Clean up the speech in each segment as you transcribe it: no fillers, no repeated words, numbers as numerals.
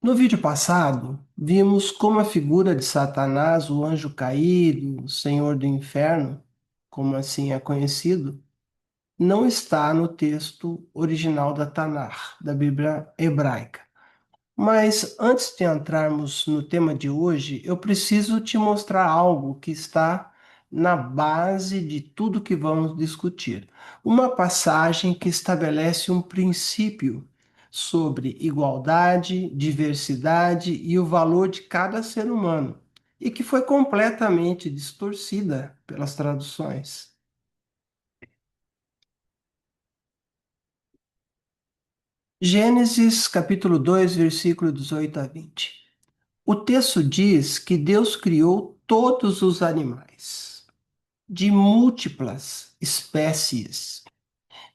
No vídeo passado, vimos como a figura de Satanás, o anjo caído, o senhor do inferno, como assim é conhecido, não está no texto original da Tanakh, da Bíblia hebraica. Mas antes de entrarmos no tema de hoje, eu preciso te mostrar algo que está na base de tudo que vamos discutir. Uma passagem que estabelece um princípio sobre igualdade, diversidade e o valor de cada ser humano, e que foi completamente distorcida pelas traduções. Gênesis capítulo 2, versículo 18 a 20. O texto diz que Deus criou todos os animais, de múltiplas espécies,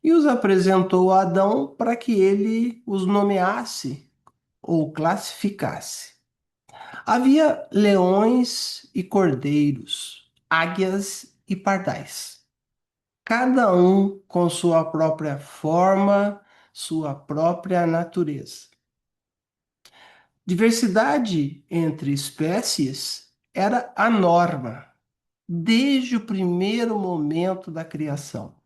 e os apresentou a Adão para que ele os nomeasse ou classificasse. Havia leões e cordeiros, águias e pardais, cada um com sua própria forma, sua própria natureza. Diversidade entre espécies era a norma desde o primeiro momento da criação.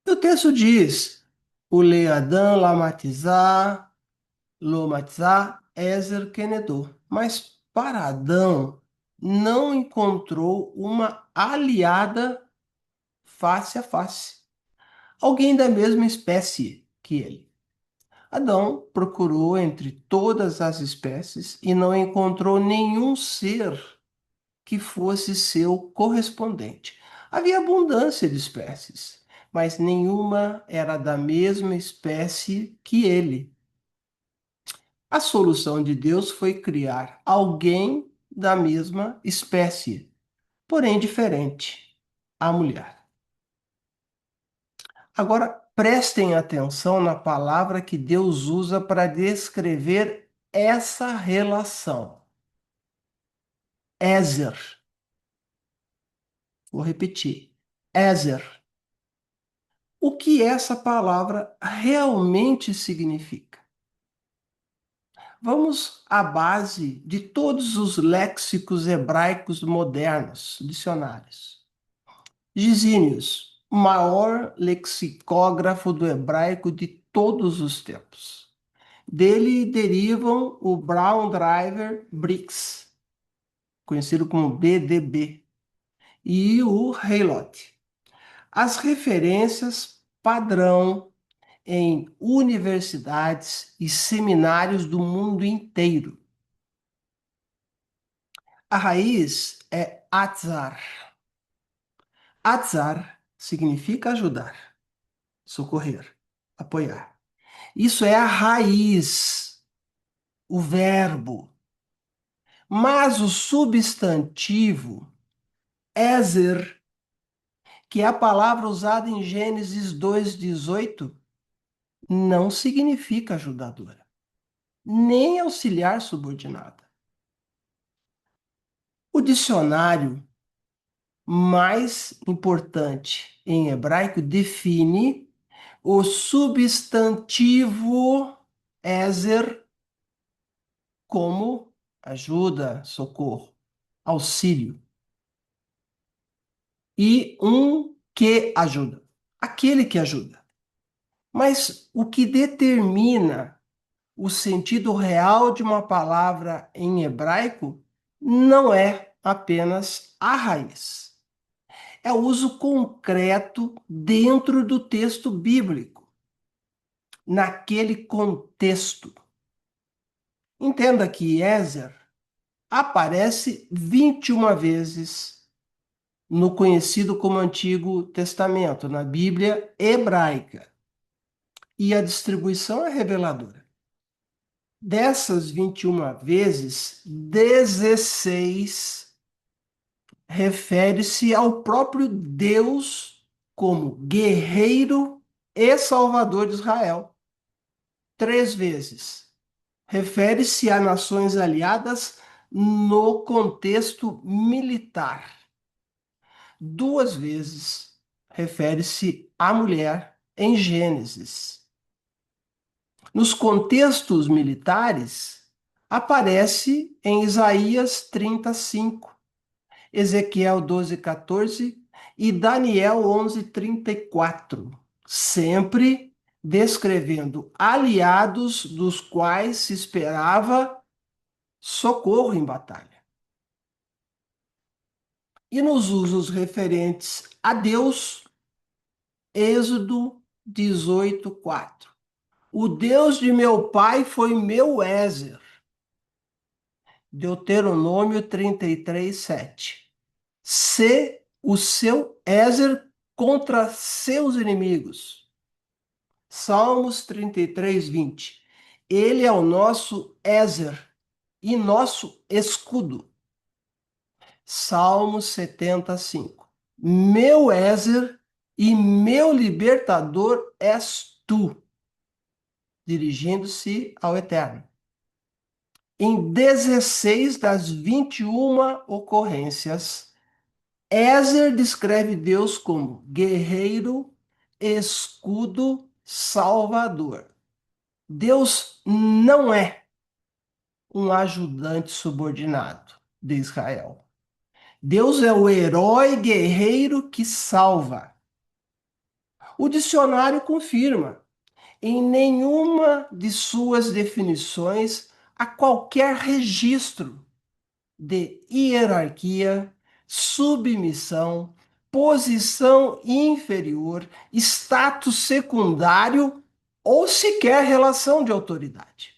E o texto diz: o Leadam Lamatizá, Lomatizá, Ezer Kenedô. Mas para Adão não encontrou uma aliada face a face, alguém da mesma espécie que ele. Adão procurou entre todas as espécies e não encontrou nenhum ser que fosse seu correspondente. Havia abundância de espécies, mas nenhuma era da mesma espécie que ele. A solução de Deus foi criar alguém da mesma espécie, porém diferente, a mulher. Agora, prestem atenção na palavra que Deus usa para descrever essa relação. Ézer. Vou repetir. Ézer. O que essa palavra realmente significa? Vamos à base de todos os léxicos hebraicos modernos, dicionários. Gesínios, o maior lexicógrafo do hebraico de todos os tempos. Dele derivam o Brown Driver Briggs, conhecido como BDB, e o Halot. As referências padrão em universidades e seminários do mundo inteiro. A raiz é atzar. Atzar significa ajudar, socorrer, apoiar. Isso é a raiz, o verbo. Mas o substantivo, ézer, que é a palavra usada em Gênesis 2:18, não significa ajudadora, nem auxiliar subordinada. O dicionário mais importante em hebraico define o substantivo ézer como ajuda, socorro, auxílio. E um que ajuda, aquele que ajuda. Mas o que determina o sentido real de uma palavra em hebraico não é apenas a raiz. É o uso concreto dentro do texto bíblico, naquele contexto. Entenda que Ézer aparece 21 vezes no conhecido como Antigo Testamento, na Bíblia hebraica. E a distribuição é reveladora. Dessas 21 vezes, 16 refere-se ao próprio Deus como guerreiro e salvador de Israel. 3 vezes refere-se a nações aliadas no contexto militar. 2 vezes refere-se à mulher em Gênesis. Nos contextos militares, aparece em Isaías 35, Ezequiel 12:14 e Daniel 11:34, sempre descrevendo aliados dos quais se esperava socorro em batalha. E nos usos referentes a Deus, Êxodo 18:4. O Deus de meu pai foi meu Ézer. Deuteronômio 33:7. Se o seu Ézer contra seus inimigos. Salmos 33:20. Ele é o nosso Ézer e nosso escudo. Salmos 75. Meu Ézer e meu libertador és tu, dirigindo-se ao Eterno. Em 16 das 21 ocorrências, Ézer descreve Deus como guerreiro, escudo, salvador. Deus não é um ajudante subordinado de Israel. Deus é o herói guerreiro que salva. O dicionário confirma: em nenhuma de suas definições há qualquer registro de hierarquia, submissão, posição inferior, status secundário ou sequer relação de autoridade.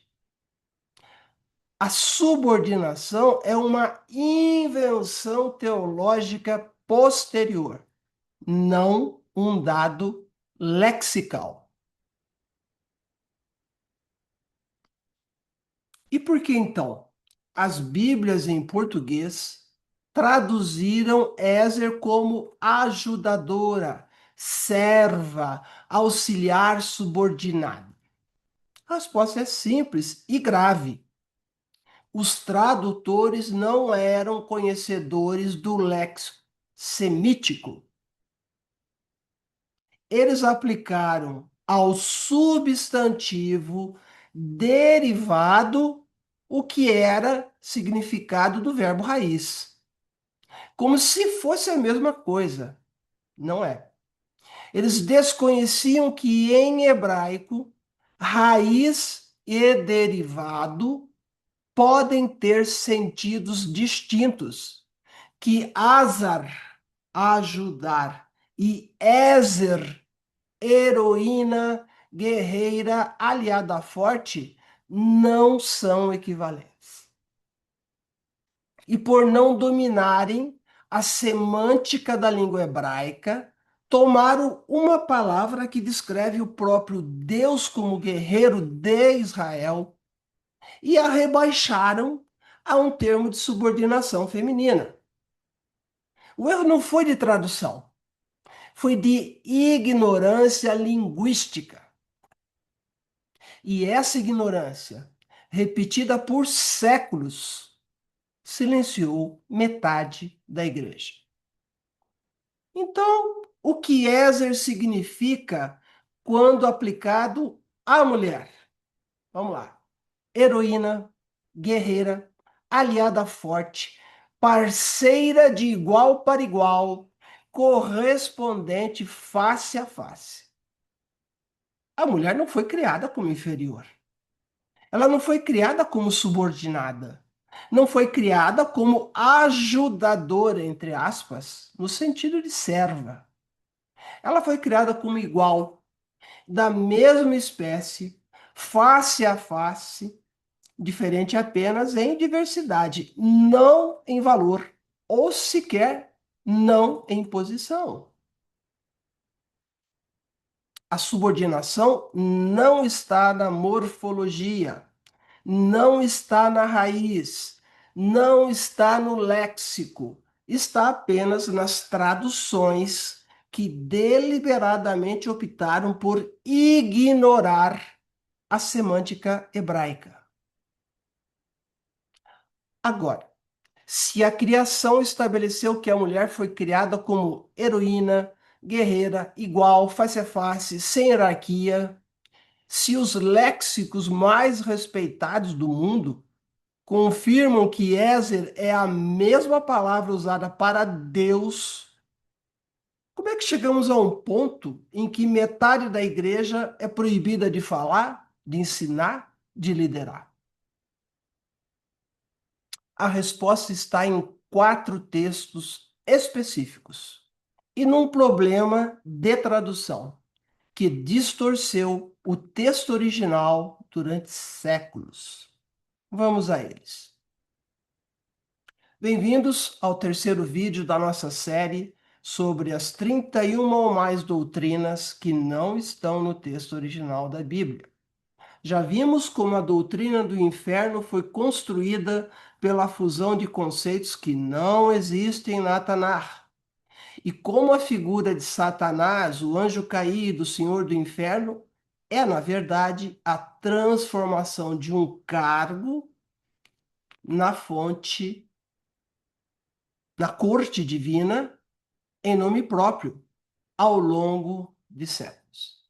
A subordinação é uma invenção teológica posterior, não um dado lexical. E por que então as Bíblias em português traduziram Ézer como ajudadora, serva, auxiliar subordinado? A resposta é simples e grave. Os tradutores não eram conhecedores do léxico semítico. Eles aplicaram ao substantivo derivado o que era significado do verbo raiz, como se fosse a mesma coisa. Não é. Eles desconheciam que em hebraico, raiz e derivado podem ter sentidos distintos, que azar, ajudar, e ézer, heroína, guerreira, aliada forte, não são equivalentes. E por não dominarem a semântica da língua hebraica, tomaram uma palavra que descreve o próprio Deus como guerreiro de Israel e a rebaixaram a um termo de subordinação feminina. O erro não foi de tradução, foi de ignorância linguística. E essa ignorância, repetida por séculos, silenciou metade da igreja. Então, o que Ézer significa quando aplicado à mulher? Vamos lá. Heroína, guerreira, aliada forte, parceira de igual para igual, correspondente face a face. A mulher não foi criada como inferior. Ela não foi criada como subordinada. Não foi criada como ajudadora, entre aspas, no sentido de serva. Ela foi criada como igual, da mesma espécie, face a face, diferente apenas em diversidade, não em valor, ou sequer não em posição. A subordinação não está na morfologia, não está na raiz, não está no léxico, está apenas nas traduções que deliberadamente optaram por ignorar a semântica hebraica. Agora, se a criação estabeleceu que a mulher foi criada como heroína, guerreira, igual, face a face, sem hierarquia, Se os léxicos mais respeitados do mundo confirmam que Ézer é a mesma palavra usada para Deus, como é que chegamos a um ponto em que metade da igreja é proibida de falar, de ensinar, de liderar? A resposta está em 4 textos específicos e num problema de tradução que distorceu o texto original durante séculos. Vamos a eles. Bem-vindos ao terceiro vídeo da nossa série sobre as 31 ou mais doutrinas que não estão no texto original da Bíblia. Já vimos como a doutrina do inferno foi construída pela fusão de conceitos que não existem na Tanakh. E como a figura de Satanás, o anjo caído, o senhor do inferno, é, na verdade, a transformação de um cargo na fonte, na corte divina, em nome próprio, ao longo de séculos.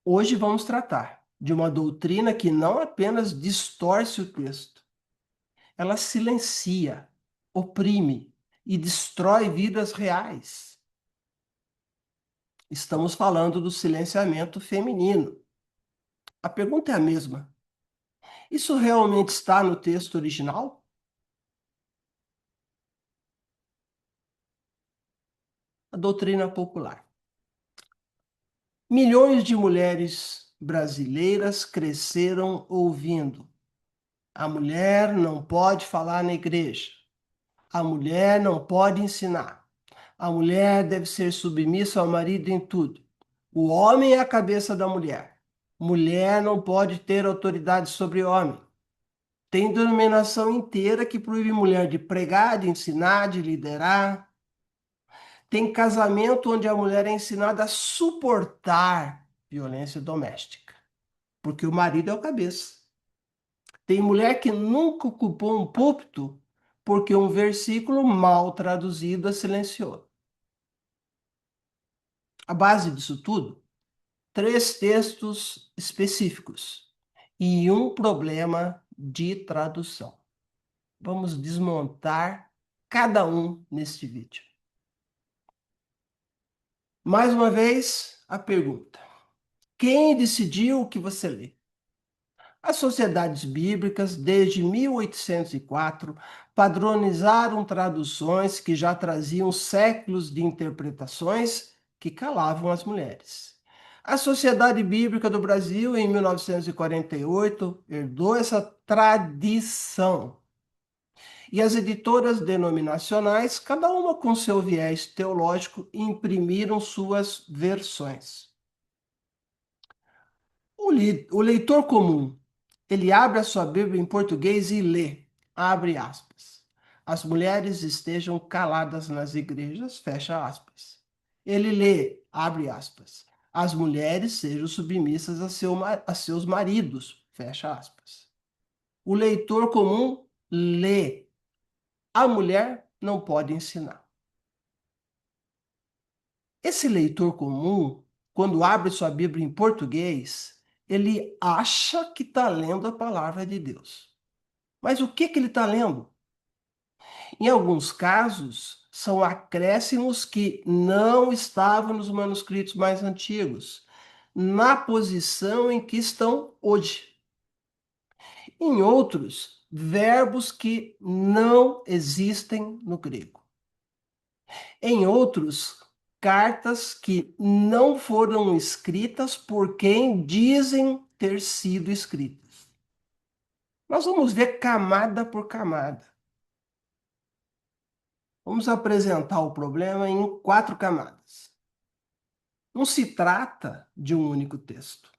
Hoje vamos tratar de uma doutrina que não apenas distorce o texto, ela silencia, oprime e destrói vidas reais. Estamos falando do silenciamento feminino. A pergunta é a mesma. Isso realmente está no texto original? A doutrina popular. Milhões de mulheres brasileiras cresceram ouvindo: a mulher não pode falar na igreja, a mulher não pode ensinar, a mulher deve ser submissa ao marido em tudo, o homem é a cabeça da mulher, mulher não pode ter autoridade sobre homem. Tem denominação inteira que proíbe mulher de pregar, de ensinar, de liderar. Tem casamento onde a mulher é ensinada a suportar violência doméstica, porque o marido é o cabeça. Tem mulher que nunca ocupou um púlpito porque um versículo mal traduzido a silenciou. A base disso tudo, 3 textos específicos e um problema de tradução. Vamos desmontar cada um neste vídeo. Mais uma vez, a pergunta: quem decidiu o que você lê? As sociedades bíblicas, desde 1804, padronizaram traduções que já traziam séculos de interpretações que calavam as mulheres. A Sociedade Bíblica do Brasil, em 1948, herdou essa tradição. E as editoras denominacionais, cada uma com seu viés teológico, imprimiram suas versões. O leitor comum, ele abre a sua Bíblia em português e lê, abre aspas: as mulheres estejam caladas nas igrejas, fecha aspas. Ele lê, abre aspas: as mulheres sejam submissas a seus maridos, fecha aspas. O leitor comum lê, a mulher não pode ensinar. Esse leitor comum, quando abre sua Bíblia em português, ele acha que está lendo a palavra de Deus. Mas o que ele está lendo? Em alguns casos, são acréscimos que não estavam nos manuscritos mais antigos, na posição em que estão hoje. Em outros, verbos que não existem no grego. Em outros, cartas que não foram escritas por quem dizem ter sido escritas. Nós vamos ver camada por camada. Vamos apresentar o problema em 4 camadas. Não se trata de um único texto,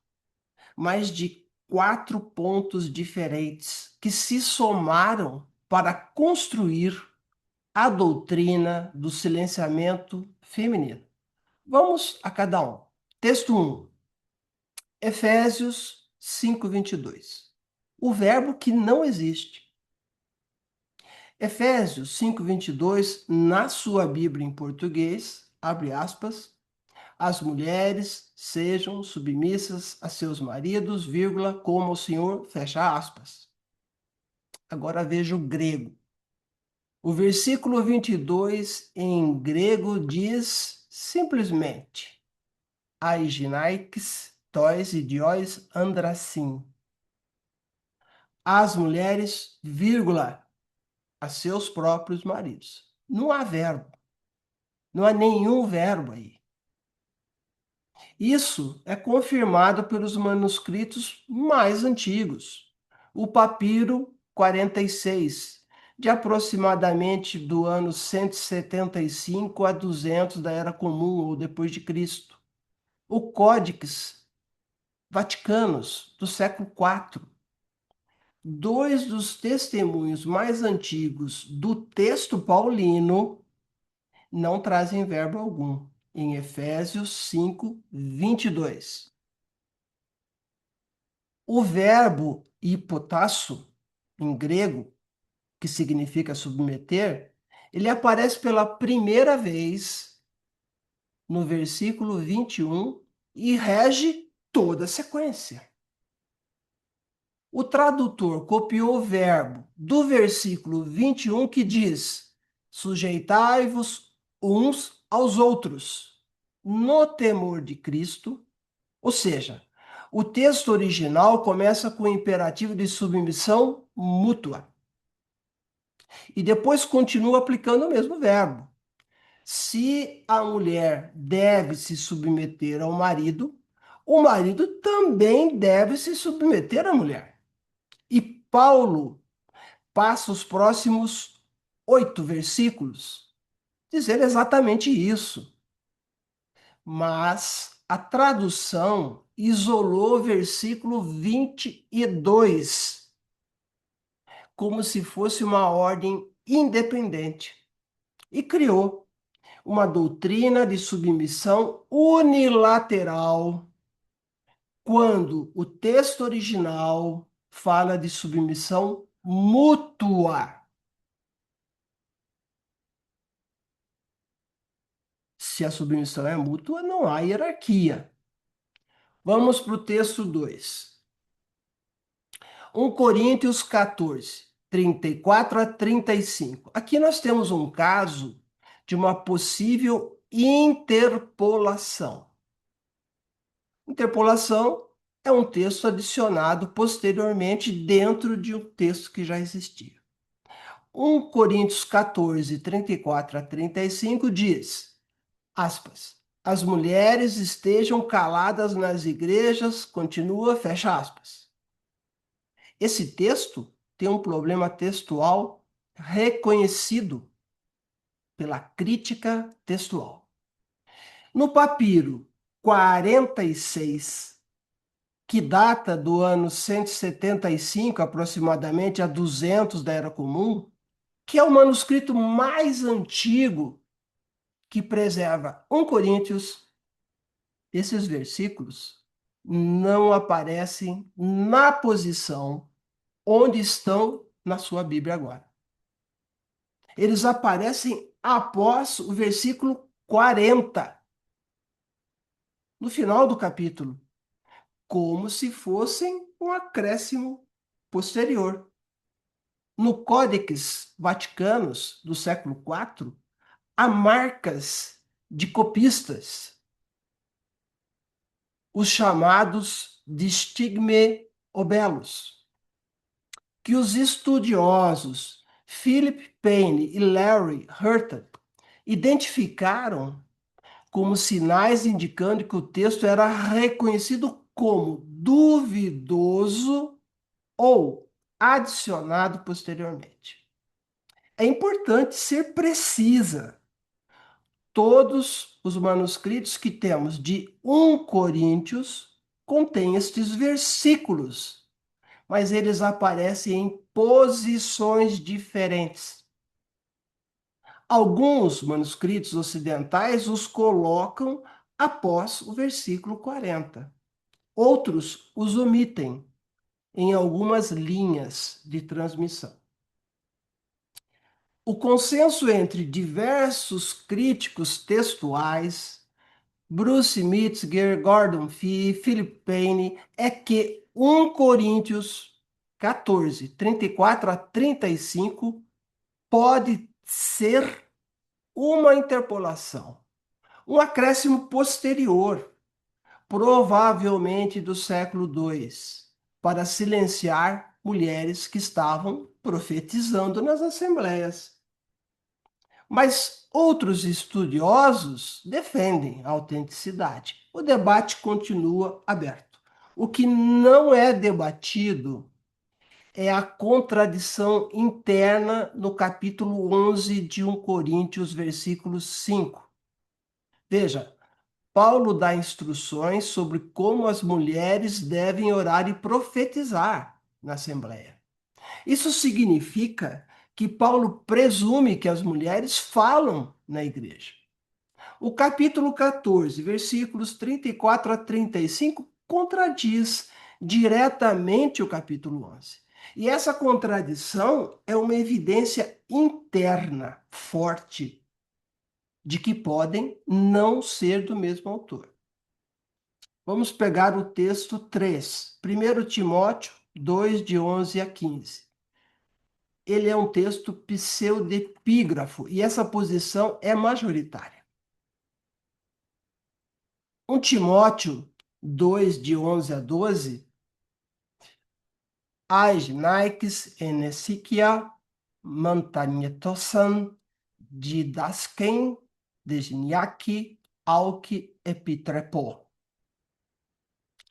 mas de 4 pontos diferentes que se somaram para construir a doutrina do silenciamento feminino. Vamos a cada um. Texto 1. Efésios 5:22. O verbo que não existe. Efésios 5:22, na sua Bíblia em português, abre aspas, As mulheres sejam submissas a seus maridos, vírgula, como o Senhor, fecha aspas. Agora veja o grego. O versículo 22 em grego diz simplesmente Aiginaikes, tois idiois andrasim. As mulheres, vírgula, a seus próprios maridos. Não há verbo. Não há nenhum verbo aí. Isso é confirmado pelos manuscritos mais antigos. O Papiro 46, de aproximadamente do ano 175 a 200 da Era Comum ou depois de Cristo. O Códex Vaticanos, do século IV. Dois dos testemunhos mais antigos do texto paulino não trazem verbo algum, em Efésios 5, 22. O verbo hipotasso, em grego, que significa submeter, ele aparece pela primeira vez no versículo 21 e rege toda a sequência. O tradutor copiou o verbo do versículo 21 que diz: sujeitai-vos uns aos outros, no temor de Cristo. Ou seja, o texto original começa com o imperativo de submissão mútua e depois continua aplicando o mesmo verbo. Se a mulher deve se submeter ao marido, o marido também deve se submeter à mulher. E Paulo passa os próximos 8 versículos dizer exatamente isso. Mas a tradução isolou o versículo 22 como se fosse uma ordem independente e criou uma doutrina de submissão unilateral quando o texto original fala de submissão mútua. Se a submissão é mútua, não há hierarquia. Vamos para o texto 2. 1 Coríntios 14, 34 a 35. Aqui nós temos um caso de uma possível interpolação. Interpolação é um texto adicionado posteriormente dentro de um texto que já existia. 1 Coríntios 14, 34 a 35 diz, aspas, as mulheres estejam caladas nas igrejas, continua, fecha aspas. Esse texto tem um problema textual reconhecido pela crítica textual. No papiro 46, que data do ano 175, aproximadamente a 200 da Era Comum, que é o manuscrito mais antigo que preserva 1 Coríntios, esses versículos não aparecem na posição onde estão na sua Bíblia agora. Eles aparecem após o versículo 40, no final do capítulo, como se fossem um acréscimo posterior. No Códex Vaticanos do século IV, há marcas de copistas, os chamados de stigme obelos, que os estudiosos Philip Payne e Larry Hurtad identificaram como sinais indicando que o texto era reconhecido como duvidoso ou adicionado posteriormente. É importante ser precisa. Todos os manuscritos que temos de 1 Coríntios contêm estes versículos, mas eles aparecem em posições diferentes. Alguns manuscritos ocidentais os colocam após o versículo 40. Outros os omitem em algumas linhas de transmissão. O consenso entre diversos críticos textuais Bruce Metzger, Gordon Fee, Philip Payne, é que 1 Coríntios 14, 34 a 35 pode ser uma interpolação, um acréscimo posterior, provavelmente do século II, para silenciar mulheres que estavam profetizando nas assembleias. Mas outros estudiosos defendem a autenticidade. O debate continua aberto. O que não é debatido é a contradição interna no capítulo 11 de 1 Coríntios, versículo 5. Veja, Paulo dá instruções sobre como as mulheres devem orar e profetizar na Assembleia. Isso significa que Paulo presume que as mulheres falam na igreja. O capítulo 14, versículos 34 a 35, contradiz diretamente o capítulo 11. E essa contradição é uma evidência interna forte de que podem não ser do mesmo autor. Vamos pegar o texto 3, 1 Timóteo 2, de 11 a 15. Ele é um texto pseudepígrafo e essa posição é majoritária. 1 Timóteo 2, de 11 a 12, Ais naikes enesikia mantanetosan didasken desniaki auki epitrepo.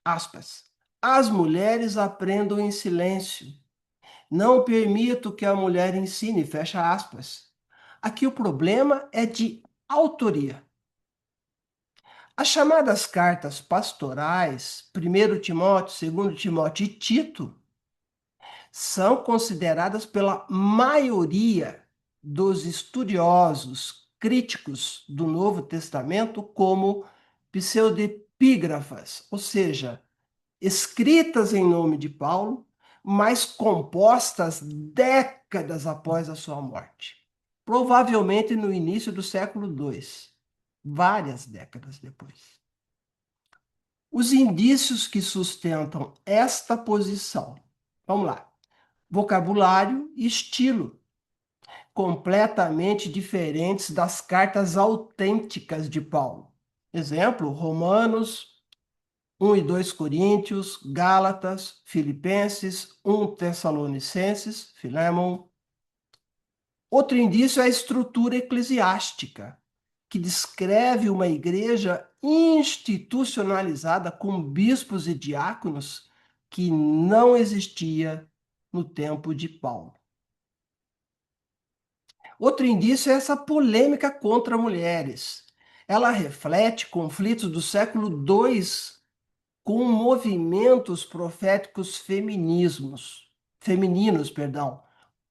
Aspas. As mulheres aprendam em silêncio. Não permito que a mulher ensine, fecha aspas. Aqui o problema é de autoria. As chamadas cartas pastorais, 1 Timóteo, 2 Timóteo e Tito, são consideradas pela maioria dos estudiosos críticos do Novo Testamento como pseudepígrafas, ou seja, escritas em nome de Paulo, mas compostas décadas após a sua morte. Provavelmente no início do século II, várias décadas depois. Os indícios que sustentam esta posição. Vamos lá. Vocabulário e estilo, completamente diferentes das cartas autênticas de Paulo. Exemplo, Romanos, 1 e 2 Coríntios, Gálatas, Filipenses, 1 Tessalonicenses, Filémon. Outro indício é a estrutura eclesiástica, que descreve uma igreja institucionalizada com bispos e diáconos que não existia no tempo de Paulo. Outro indício é essa polêmica contra mulheres. Ela reflete conflitos do século II com movimentos proféticos femininos,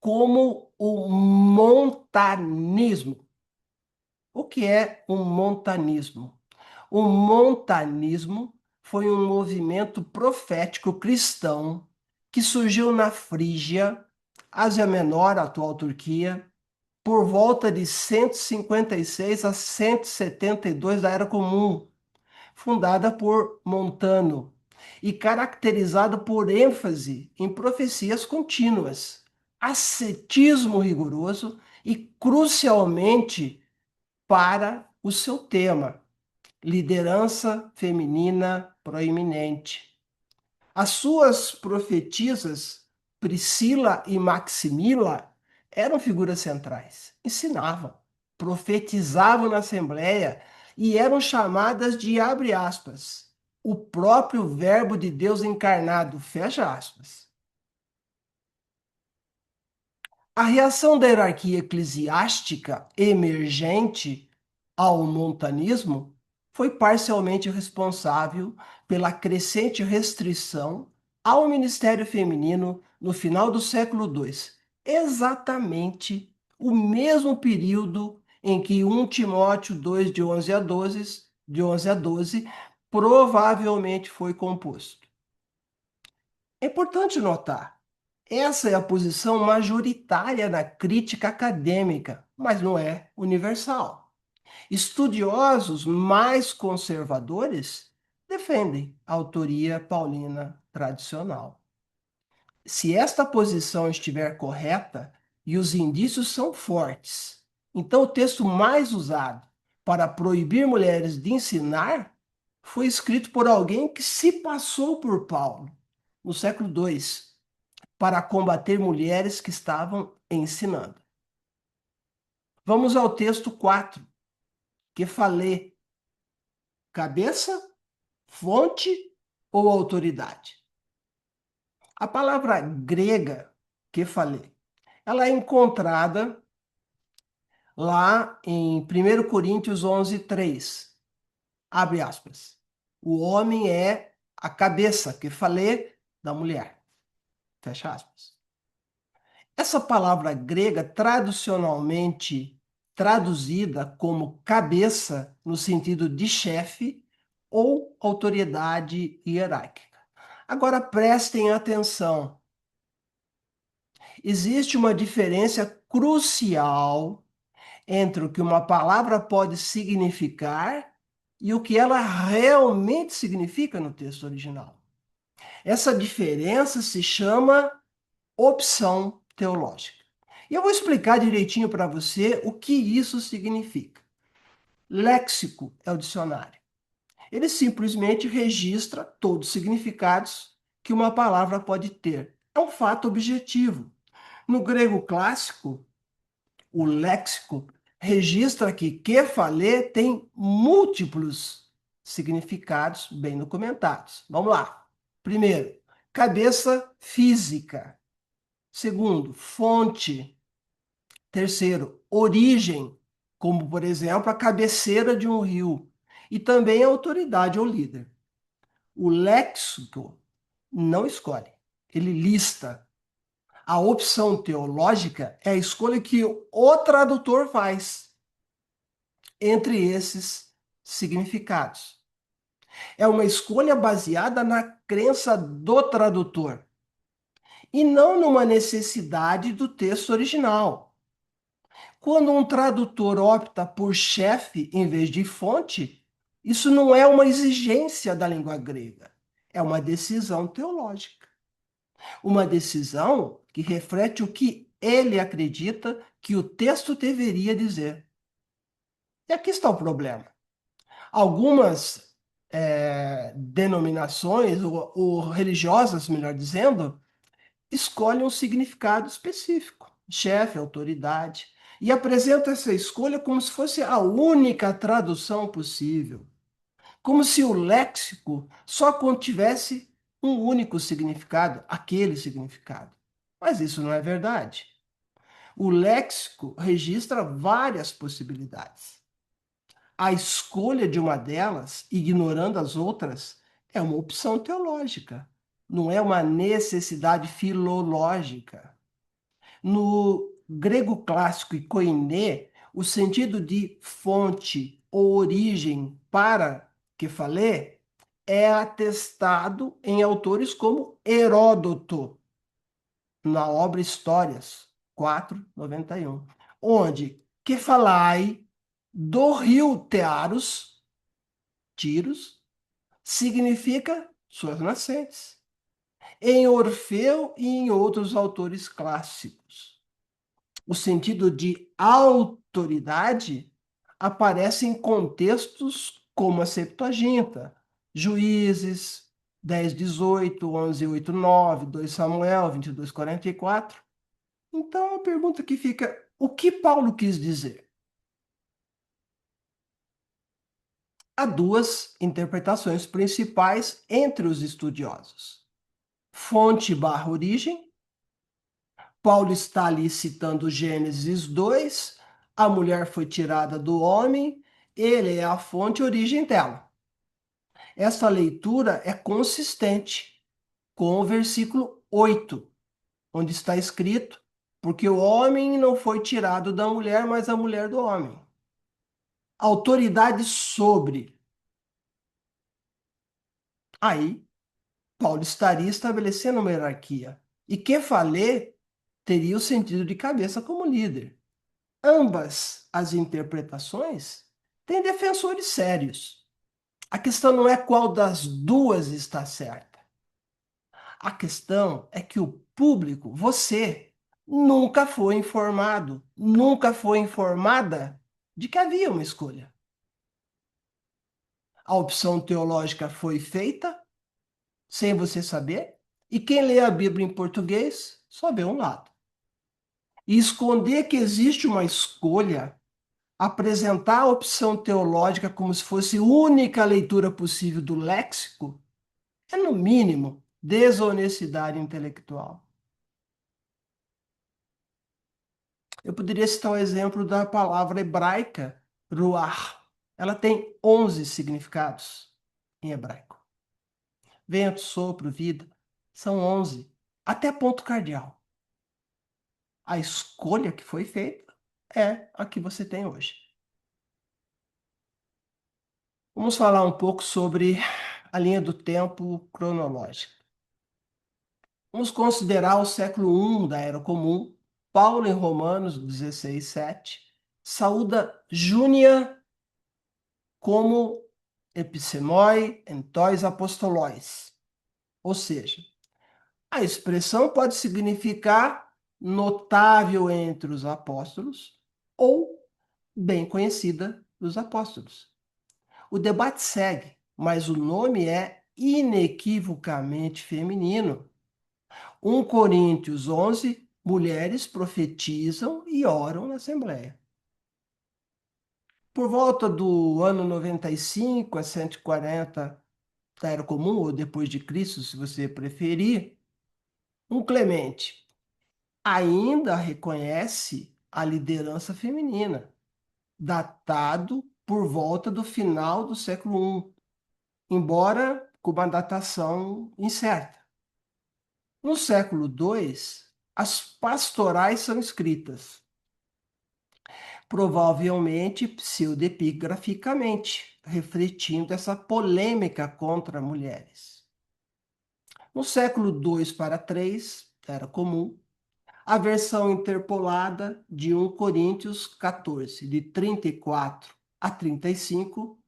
como o montanismo. O que é um montanismo? O montanismo foi um movimento profético cristão que surgiu na Frígia, Ásia Menor, atual Turquia, por volta de 156 a 172 da Era Comum, fundada por Montano e caracterizada por ênfase em profecias contínuas, ascetismo rigoroso e, crucialmente, para o seu tema, liderança feminina proeminente. As suas profetisas, Priscila e Maximila, eram figuras centrais, ensinavam, profetizavam na Assembleia e eram chamadas de, abre aspas, o próprio Verbo de Deus encarnado, fecha aspas. A reação da hierarquia eclesiástica emergente ao montanismo foi parcialmente responsável pela crescente restrição ao ministério feminino no final do século II, exatamente o mesmo período em que 1 Timóteo 2, de 11 a 12, provavelmente foi composto. É importante notar, essa é a posição majoritária na crítica acadêmica, mas não é universal. Estudiosos mais conservadores defendem a autoria paulina tradicional. Se esta posição estiver correta e os indícios são fortes, então o texto mais usado para proibir mulheres de ensinar foi escrito por alguém que se passou por Paulo, no século II, para combater mulheres que estavam ensinando. Vamos ao texto 4, que falei: cabeça, fonte ou autoridade? A palavra grega que falei, ela é encontrada lá em 1 Coríntios 11:3. Abre aspas. O homem é a cabeça, que falei, da mulher. Fecha aspas. Essa palavra grega, tradicionalmente traduzida como cabeça, no sentido de chefe ou autoridade hierárquica. Agora prestem atenção. Existe uma diferença crucial entre o que uma palavra pode significar e o que ela realmente significa no texto original. Essa diferença se chama opção teológica. E eu vou explicar direitinho para você o que isso significa. Léxico é o dicionário. Ele simplesmente registra todos os significados que uma palavra pode ter. É um fato objetivo. No grego clássico, o léxico registra que falê tem múltiplos significados bem documentados. Vamos lá. Primeiro, cabeça física. Segundo, fonte. Terceiro, origem, como, por exemplo, a cabeceira de um rio. E também a autoridade ou líder. O léxico não escolhe, ele lista. A opção teológica é a escolha que o tradutor faz entre esses significados. É uma escolha baseada na crença do tradutor e não numa necessidade do texto original. Quando um tradutor opta por chefe em vez de fonte, isso não é uma exigência da língua grega, é uma decisão teológica. Uma decisão que reflete o que ele acredita que o texto deveria dizer. E aqui está o problema. Algumas denominações, ou religiosas, melhor dizendo, escolhem um significado específico, chefe, autoridade, e apresentam essa escolha como se fosse a única tradução possível, como se o léxico só contivesse um único significado, aquele significado. Mas isso não é verdade. O léxico registra várias possibilidades. A escolha de uma delas, ignorando as outras, é uma opção teológica, não é uma necessidade filológica. No grego clássico e koiné, o sentido de fonte ou origem para que falei é atestado em autores como Heródoto, na obra Histórias 4:91, onde que falai do rio Tearos, Tiros, significa suas nascentes, em Orfeu e em outros autores clássicos. O sentido de autoridade aparece em contextos como a Septuaginta, Juízes 10:18, 11:8-9, 2 Samuel 22:44. Então a pergunta que fica: o que Paulo quis dizer? Há duas interpretações principais entre os estudiosos. Fonte barra origem. Paulo está ali citando Gênesis 2, a mulher foi tirada do homem, ele é a fonte e origem dela. Essa leitura é consistente com o versículo 8, onde está escrito: porque o homem não foi tirado da mulher, mas a mulher do homem. Autoridade sobre. Aí, Paulo estaria estabelecendo uma hierarquia. E Kefalé teria o sentido de cabeça como líder. Ambas as interpretações tem defensores sérios. A questão não é qual das duas está certa. A questão é que o público, você, nunca foi informado, nunca foi informada de que havia uma escolha. A opção teológica foi feita sem você saber, e quem lê a Bíblia em português só vê um lado. E esconder que existe uma escolha, apresentar a opção teológica como se fosse a única leitura possível do léxico, é, no mínimo, desonestidade intelectual. Eu poderia citar o exemplo da palavra hebraica, ruach. Ela tem 11 significados em hebraico. Vento, sopro, vida, são 11. Até ponto cardial. A escolha que foi feita é a que você tem hoje. Vamos falar um pouco sobre a linha do tempo cronológica. Vamos considerar o século I da Era Comum. Paulo, em Romanos 16:7, saúda Júnia como epissemoi entois apostolóis. Ou seja, a expressão pode significar notável entre os apóstolos ou bem conhecida dos apóstolos. O debate segue, mas o nome é inequivocamente feminino. 1 Coríntios 11, mulheres profetizam e oram na Assembleia. Por volta do ano 95 a 140 da Era Comum, ou depois de Cristo, se você preferir, um Clemente ainda reconhece a liderança feminina, datado por volta do final do século I, embora com uma datação incerta. No século II, as pastorais são escritas, provavelmente pseudepigraficamente, refletindo essa polêmica contra mulheres. No século II para III, era comum, a versão interpolada de 1 Coríntios 14, de 34 a 35,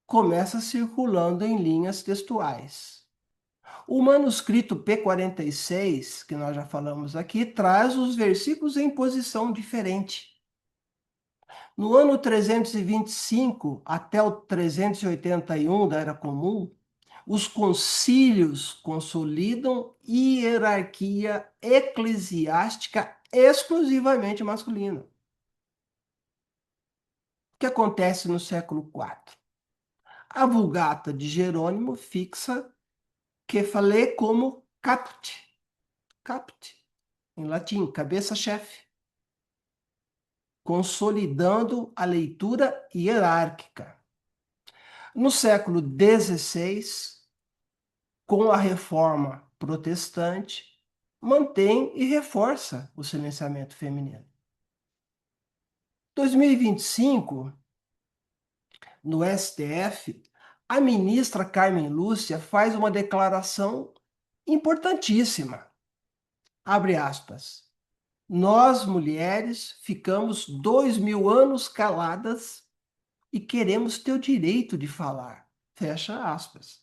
começa circulando em linhas textuais. O manuscrito P46, que nós já falamos aqui, traz os versículos em posição diferente. No ano 325 até o 381 da Era Comum, os concílios consolidam hierarquia eclesiástica exclusivamente masculina. O que acontece no século IV? A Vulgata de Jerônimo fixa Kephalé como caput, em latim, cabeça-chefe, consolidando a leitura hierárquica. No século XVI, com a reforma protestante, mantém e reforça o silenciamento feminino. 2025, no STF, a ministra Carmen Lúcia faz uma declaração importantíssima. Abre aspas. Nós, mulheres, ficamos 2000 anos caladas e queremos ter o direito de falar. Fecha aspas.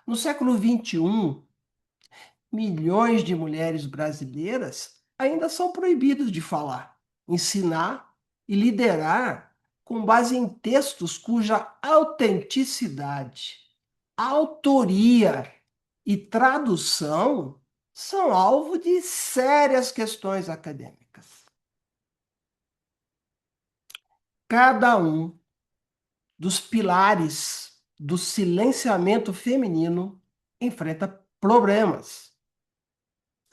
No século XXI, milhões de mulheres brasileiras ainda são proibidas de falar, ensinar e liderar com base em textos cuja autenticidade, autoria e tradução são alvo de sérias questões acadêmicas. Cada um dos pilares do silenciamento feminino enfrenta problemas,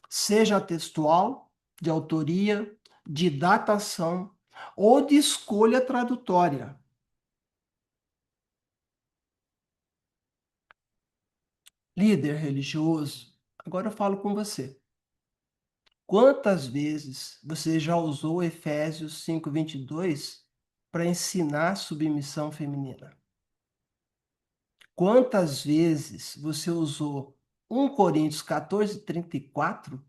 seja textual, de autoria, de datação ou de escolha tradutória. Líder religioso, agora eu falo com você. Quantas vezes você já usou Efésios 5:22 para ensinar submissão feminina? Quantas vezes você usou 1 Coríntios 14:34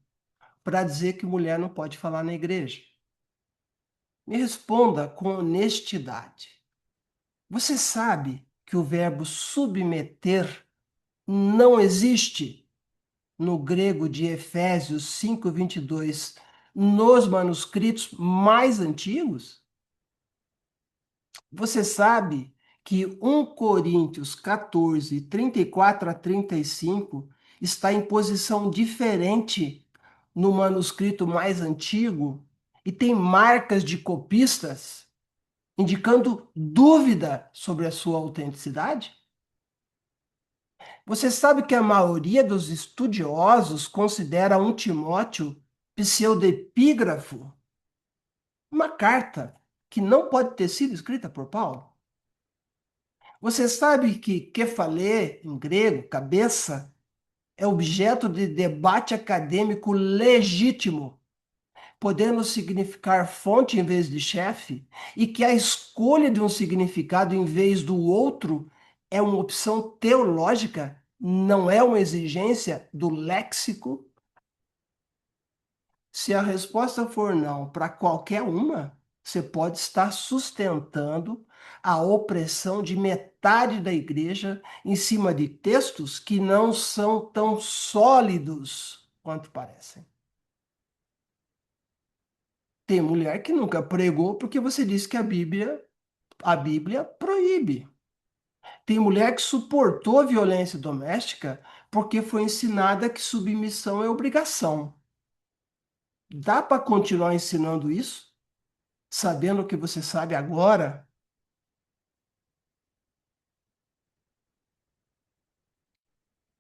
para dizer que mulher não pode falar na igreja? Me responda com honestidade. Você sabe que o verbo submeter não existe no grego de Efésios 5:22 nos manuscritos mais antigos? Você sabe que 1 Coríntios 14, 34 a 35 está em posição diferente no manuscrito mais antigo e tem marcas de copistas indicando dúvida sobre a sua autenticidade? Você sabe que a maioria dos estudiosos considera 1 Timóteo pseudepígrafo, uma carta que não pode ter sido escrita por Paulo? Você sabe que kephalé, em grego, cabeça, é objeto de debate acadêmico legítimo, podendo significar fonte em vez de chefe, e que a escolha de um significado em vez do outro é uma opção teológica, não é uma exigência do léxico? Se a resposta for não para qualquer uma, você pode estar sustentando a opressão de metade da igreja em cima de textos que não são tão sólidos quanto parecem. Tem mulher que nunca pregou porque você disse que a Bíblia proíbe. Tem mulher que suportou violência doméstica porque foi ensinada que submissão é obrigação. Dá para continuar ensinando isso, sabendo o que você sabe agora?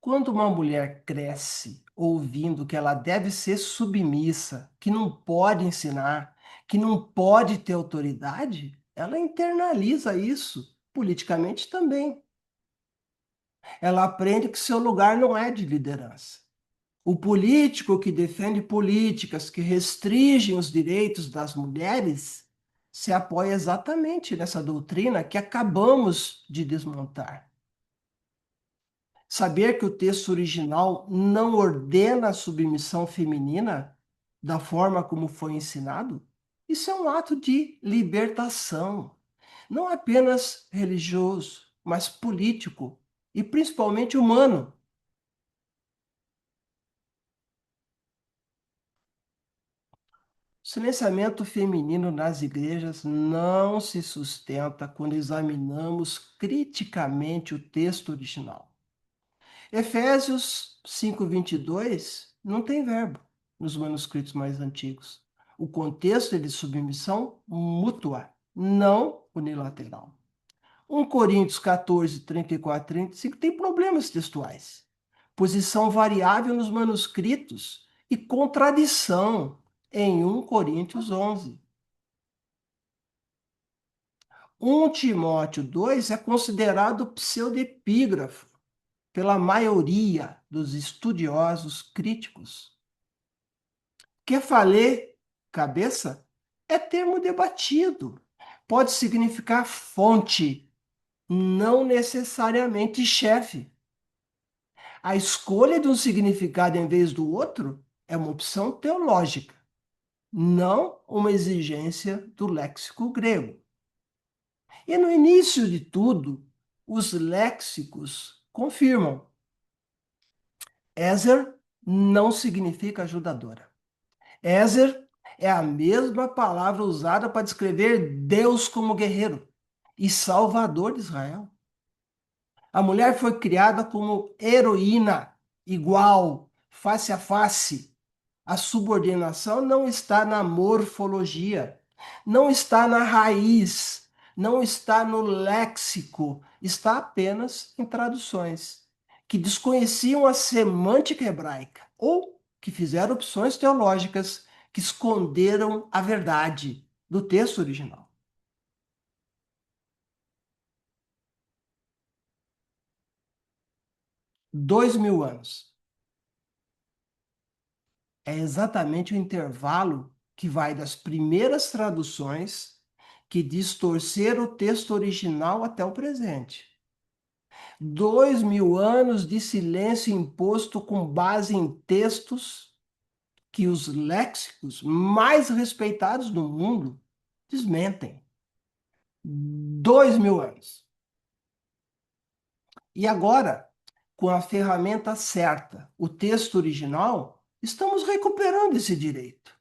Quando uma mulher cresce ouvindo que ela deve ser submissa, que não pode ensinar, que não pode ter autoridade, ela internaliza isso, politicamente também. Ela aprende que seu lugar não é de liderança. O político que defende políticas que restringem os direitos das mulheres se apoia exatamente nessa doutrina que acabamos de desmontar. Saber que o texto original não ordena a submissão feminina da forma como foi ensinado, isso é um ato de libertação, não apenas religioso, mas político e principalmente humano. O silenciamento feminino nas igrejas não se sustenta quando examinamos criticamente o texto original. Efésios 5:22 não tem verbo nos manuscritos mais antigos. O contexto é de submissão mútua, não unilateral. 1 Coríntios 14, 34, 35 tem problemas textuais. Posição variável nos manuscritos e contradição em 1 Coríntios 11. 1 Timóteo 2 é considerado pseudepígrafo pela maioria dos estudiosos críticos. Kefalé, cabeça, é termo debatido. Pode significar fonte, não necessariamente chefe. A escolha de um significado em vez do outro é uma opção teológica, não uma exigência do léxico grego. E no início de tudo, os léxicos confirmam. Ezer não significa ajudadora. Ezer é a mesma palavra usada para descrever Deus como guerreiro e salvador de Israel. A mulher foi criada como heroína, igual, face a face. A subordinação não está na morfologia, não está na raiz, não está no léxico, está apenas em traduções que desconheciam a semântica hebraica ou que fizeram opções teológicas que esconderam a verdade do texto original. 2000 anos. É exatamente o intervalo que vai das primeiras traduções que distorceram o texto original até o presente. 2000 anos de silêncio imposto com base em textos que os léxicos mais respeitados do mundo desmentem. 2000 anos. E agora, com a ferramenta certa, o texto original, estamos recuperando esse direito.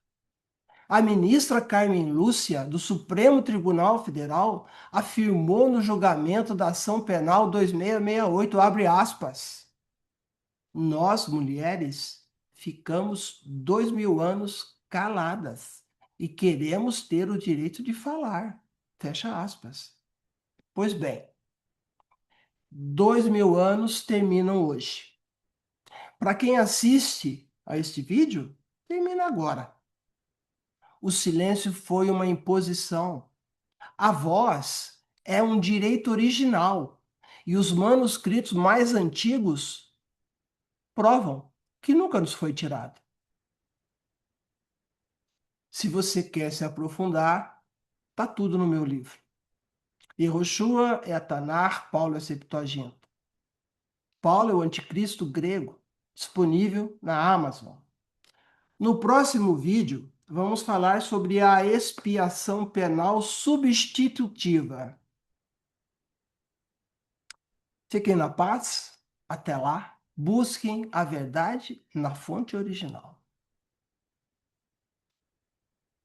A ministra Carmen Lúcia, do Supremo Tribunal Federal, afirmou no julgamento da ação penal 2668, abre aspas, nós, mulheres, ficamos 2000 anos caladas e queremos ter o direito de falar, fecha aspas. Pois bem, 2000 anos terminam hoje. Para quem assiste a este vídeo, termina agora. O silêncio foi uma imposição. A voz é um direito original. E os manuscritos mais antigos provam que nunca nos foi tirado. Se você quer se aprofundar, está tudo no meu livro. Yehoshua é a Tanar, Paulo é a Septuaginta. Paulo é o anticristo grego, disponível na Amazon. No próximo vídeo, vamos falar sobre a expiação penal substitutiva. Fiquem na paz. Até lá. Busquem a verdade na fonte original.